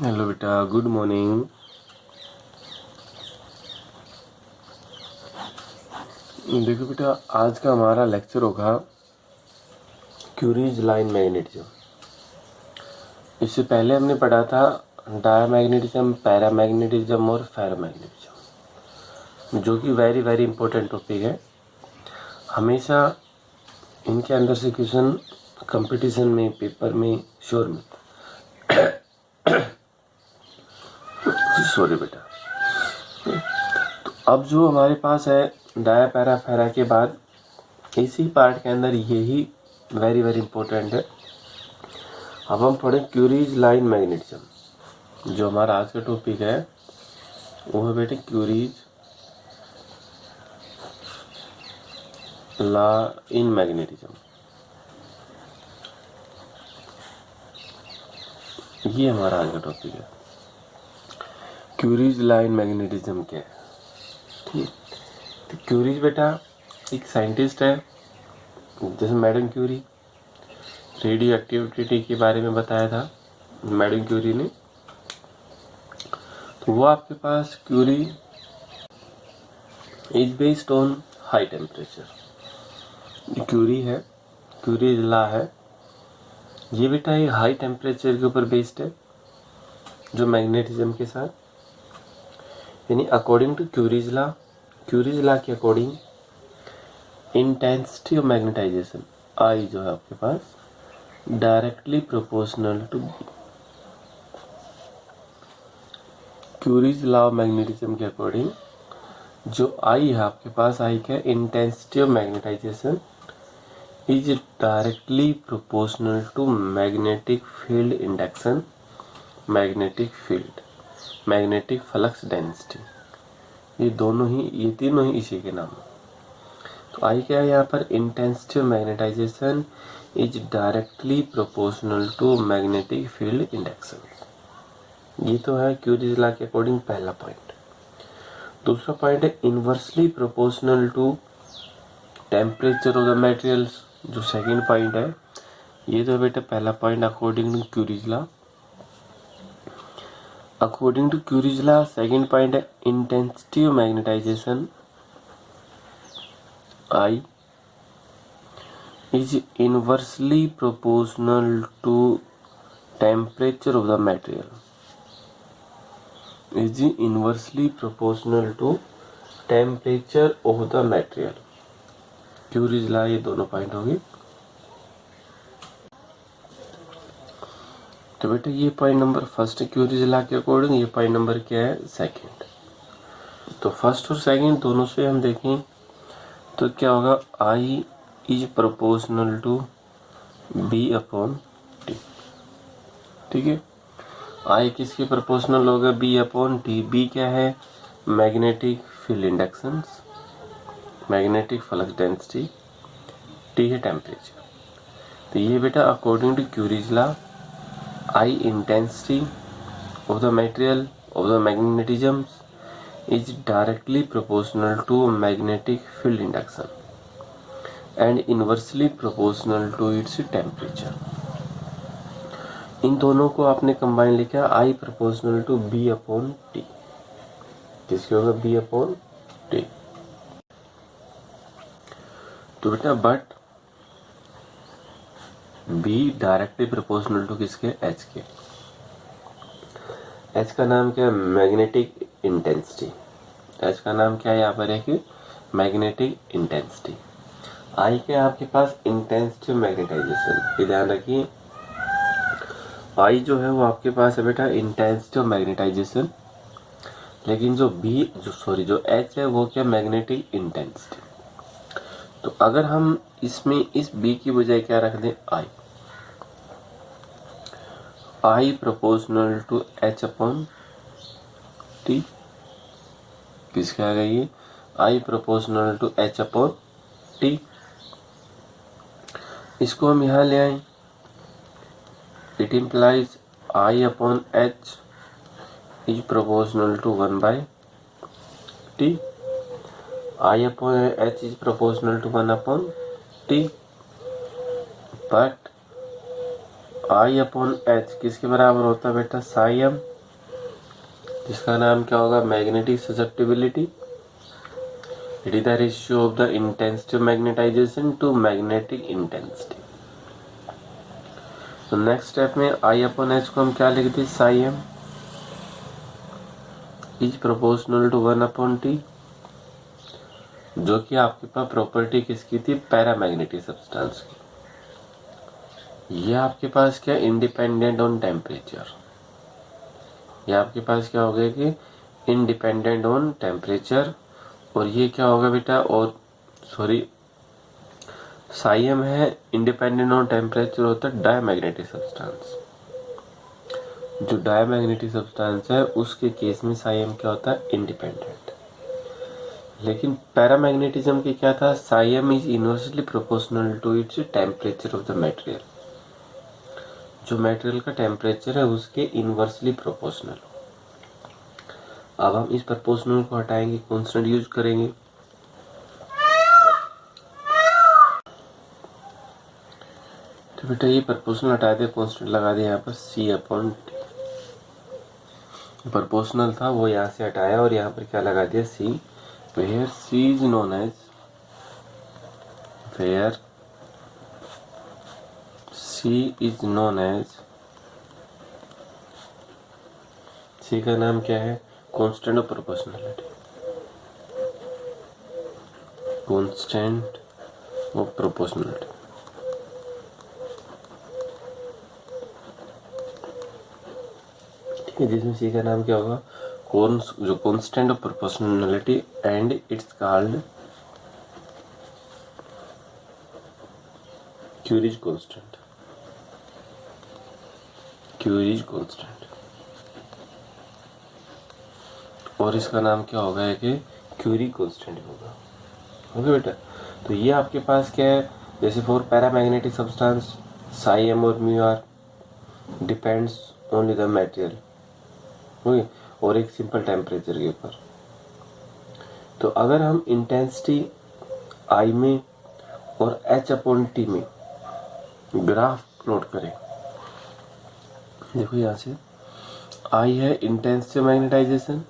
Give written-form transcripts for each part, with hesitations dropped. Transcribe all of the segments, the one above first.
Hello बेटा, good morning. देखो बेटा, आज का हमारा लेक्चर होगा क्यूरीज लाइन मैग्नेटिज्म। इससे पहले हमने पढ़ा था डायमैग्नेटिज्म, पैरामैग्नेटिज्म और फेरोमैग्नेटिज्म, जो कि वेरी वेरी इंपॉर्टेंट टॉपिक है। हमेशा इनके अंदर से क्वेश्चन कंपटीशन में, पेपर में श्योर मिलता है। सॉरी बेटा। अब जो हमारे पास है डाया पैरा फेरा के बाद इसी पार्ट के अंदर यही वेरी वेरी इंपॉर्टेंट है। अब हम पढ़े क्यूरीज लाइन मैग्नेटिज्म। जो हमारा आज का टॉपिक है वो है बेटे क्यूरीज लॉ इन मैग्नेटिज्म। ये हमारा आज का टॉपिक है। क्यूरीज लाइन मैग्नेटिज्म क्या है? ठीक। तो क्यूरीज बेटा एक साइंटिस्ट है, जैसे मैडम क्यूरी। रेडियो एक्टिविटी के बारे में बताया था मैडम क्यूरी ने। तो वो आपके पास Curie is based on high temperature. Curie है, क्यूरीज लॉ है ये बेटा, ये हाई टेम्परेचर के ऊपर बेस्ड है जो मैग्नेटिज्म के साथ, यानी अकॉर्डिंग टू क्यूरीज लॉ के according intensity of magnetisation I जो है आपके पास directly proportional to B. Curie's law of magnetism के अकॉर्डिंग जो आई है आपके पास, आई क्या, intensity of magnetisation is directly proportional to magnetic field induction, magnetic field, magnetic flux density. ये तीनों ही इसी के नाम है। तो आई क्या है यहाँ पर, intensity of magnetisation is directly proportional to magnetic field induction. ये तो है क्यूरीज लॉ के अकॉर्डिंग पहला पॉइंट। दूसरा पॉइंट है inversely proportional to temperature of the materials, जो सेकंड पॉइंट है। ये तो बेटा पहला point according to Curie's law. According to Curie's law second point है intensity of magnetisation I is inversely proportional to temperature of the material, is inversely proportional to temperature of the material। Curies law ये दोनों point होगी। तो बेटा ये point number first है Curie's law के according. ये पॉइंट नंबर क्या है, सेकंड। तो फर्स्ट और सेकंड दोनों से हम देखें तो क्या होगा, I is proportional to B upon T. ठीक है, आई किसके प्रोपोर्शनल होगा, बी अपॉन टी। बी क्या है, magnetic field inductions, magnetic flux density. T है टेम्परेचर। तो ये बेटा according to Curie's law I intensity of the material of the magnetism is directly proportional to magnetic field induction and inversely proportional to its temperature। इन दोनों को आपने combine लिखा I proportional to B upon T। किसके होगा, B upon T। तो बेटा but B directly proportional to किसके, H के। H का नाम क्या है, मैग्नेटिक इंटेंसिटी। एच का नाम क्या है यहाँ पर है कि मैग्नेटिक इंटेंसिटी। आई के आपके पास इंटेंसिटी मैग्नेटाइजेशन। ये ध्यान रखिए, आई जो है वो आपके पास है बेटा इंटेंसिटी ऑफ मैग्नेटाइजेशन, लेकिन जो एच है वो क्या, मैग्नेटिक इंटेंसिटी। तो अगर हम इसमें इस बी की बजाय क्या रख दें, I proportional to H upon T. किसके आ गई, I proportional to H upon T. इसको हम यहाँ ले आए, it implies I upon H is proportional to 1 by T. I upon H is proportional to 1 upon T. But I upon H किसके बराबर होता है बेटा, साई एम। जिसका नाम क्या होगा, magnetic susceptibility. It is the ratio of the intensity of magnetization to magnetic intensity. तो नेक्स्ट स्टेप में आई अपॉन एच को हम क्या लिखते हैं, psi M is proportional to 1 upon T, जो कि आपके पास प्रॉपर्टी किसकी थी, पैरामैग्नेटिक सब्सटेंस की। ये आपके पास क्या, इंडिपेंडेंट ऑन टेम्परेचर। ये आपके पास क्या हो गया कि इंडिपेंडेंट ऑन टेम्परेचर। और ये क्या होगा बेटा, और सॉरी साइम है इंडिपेंडेंट ऑन टेम्परेचर होता है डायमैग्नेटिक सब्सटेंस। जो डायमैग्नेटिक सब्सटेंस है उसके केस में साइम क्या होता है, इंडिपेंडेंट। लेकिन पैरामैग्नेटिज्म के क्या था, psi m is inversely proportional to its temperature of the material. जो मटेरियल का टेम्परेचर है उसके इनवर्सली प्रोपोर्शनल। अब हम इस प्रोपोर्शनल को हटाएंगे, कांस्टेंट यूज करेंगे। तो बेटा ये प्रोपोर्शनल हटा दे, कांस्टेंट लगा दिया यहाँ पर सी अपॉन टी। प्रोपोर्शनल था वो यहाँ से हटाया और यहाँ पर क्या लगा दिया, C. Where C is known as, where C is known as, C का नाम क्या है, constant of proportionality. Constant of proportionality. ठीक है, जिसमें सी का नाम क्या होगा, जो constant of proportionality and it's called Curie's constant. Curie's constant. और इसका नाम क्या होगा है कि क्यूरी कांस्टेंट होगा। ओके बेटा, तो ये आपके पास क्या है, जैसे for paramagnetic substance psi M और mu R depends only the material, okay, और एक सिंपल टेम्परेचर के ऊपर। तो अगर हम इंटेंसिटी आई में और एच अपॉन टी में ग्राफ प्लॉट करें, देखो यहाँ से आई है इंटेंसिटी मैग्नेटाइजेशन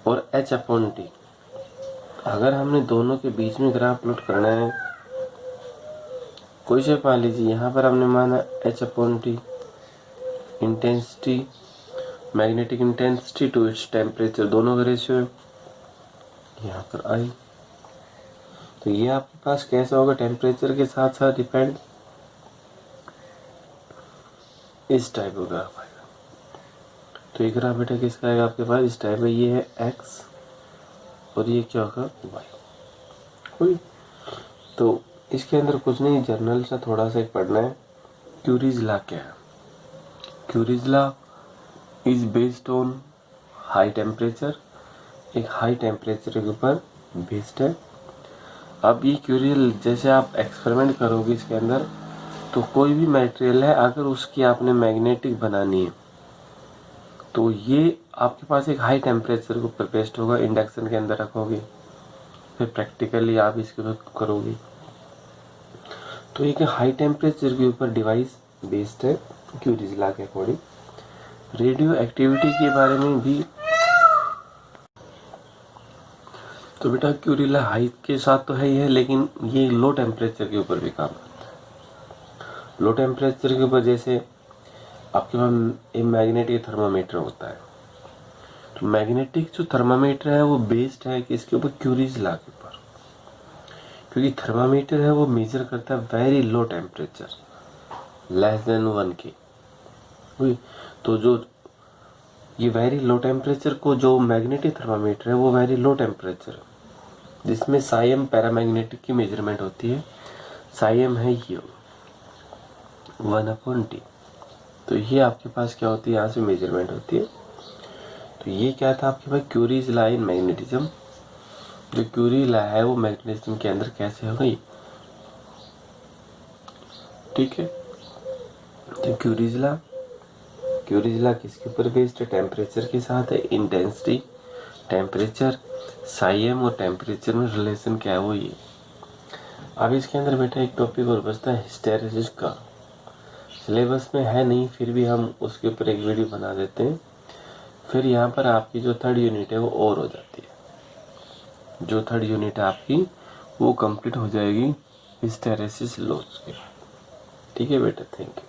और एच अपॉन टी। अगर हमने दोनों के बीच में ग्राफ प्लॉट करना है, कोई शेप मान लीजिए, यहाँ पर हमने माना H upon T, intensity magnetic intensity to its temperature, दोनों का रेशियो है, यहाँ पर आई। तो ये आपके पास कैसा होगा, टेम्परेचर के साथ साथ डिपेंड, इस टाइप का ग्राफ आएगा। तो ये ग्राफ बेटा किसका आएगा आपके पास, इस टाइप में, ये है एक्स और ये क्या होगा, वाई। तो इसके अंदर कुछ नहीं, जर्नल सा थोड़ा सा पढ़ना है। क्यूरीज लॉ क्या है, Curie's law is based on high temperature, एक हाई टेम्परेचर के ऊपर बेस्ड है। अब ये क्यूरी जैसे आप एक्सपेरिमेंट करोगे इसके अंदर, तो कोई भी मटेरियल है अगर उसकी आपने मैग्नेटिक बनानी है तो ये आपके पास एक हाई टेम्परेचर के ऊपर बेस्ड होगा, इंडक्शन के अंदर रखोगे, फिर प्रैक्टिकली आप इसके ऊपर करोगे। तो एक हाई टेम्परेचर के ऊपर डिवाइस बेस्ड है क्यूरीज लॉ के अकॉर्डिंग। रेडियो एक्टिविटी के बारे में भी, तो बेटा क्यूरी लॉ हाइट के साथ तो है ही है, लेकिन ये लो टेम्परेचर के ऊपर भी काम करता है। लो टेम्परेचर के ऊपर जैसे आपके पास एक मैग्नेटिक थर्मामीटर होता है, तो मैग्नेटिक जो थर्मामीटर है वो बेस्ड है कि इसके ऊपर, क्यूरीज लॉ के ऊपर, क्योंकि थर्मामीटर है वो मेजर करता है very low temperature, less than 1 के। तो जो ये वेरी लो टेम्परेचर को, जो मैग्नेटिक थर्मामीटर है वो वेरी लो टेम्परेचर, जिसमें साइम पैरामैग्नेटिक की मेजरमेंट होती है, साइम है ये 1/T। तो ये आपके पास क्या होती है, यहाँ से मेजरमेंट होती है। तो ये क्या था आपके पास, क्यूरीज लॉ इन मैग्नेटिज्म। जो क्यूरी लॉ है वो मैग्नेटिज्म के अंदर कैसे होगा ये, ठीक है। तो क्यूरीज लॉ किसके ऊपर बेस्ड है, टेम्परेचर के साथ है, इंटेंसिटी, टेम्परेचर, साइम और टेम्परेचर में रिलेशन क्या है वो ये। अब इसके अंदर बेटा एक टॉपिक और बचता है हिस्टैरिसीस का, सिलेबस में है नहीं, फिर भी हम उसके ऊपर एक वीडियो बना देते हैं। फिर यहाँ पर आपकी जो थर्ड यूनिट है वो और हो जाती है। जो थर्ड यूनिट है आपकी वो कंप्लीट हो जाएगी हिस्टैरिसीस लॉस के बाद। ठीक है बेटा, थैंक यू।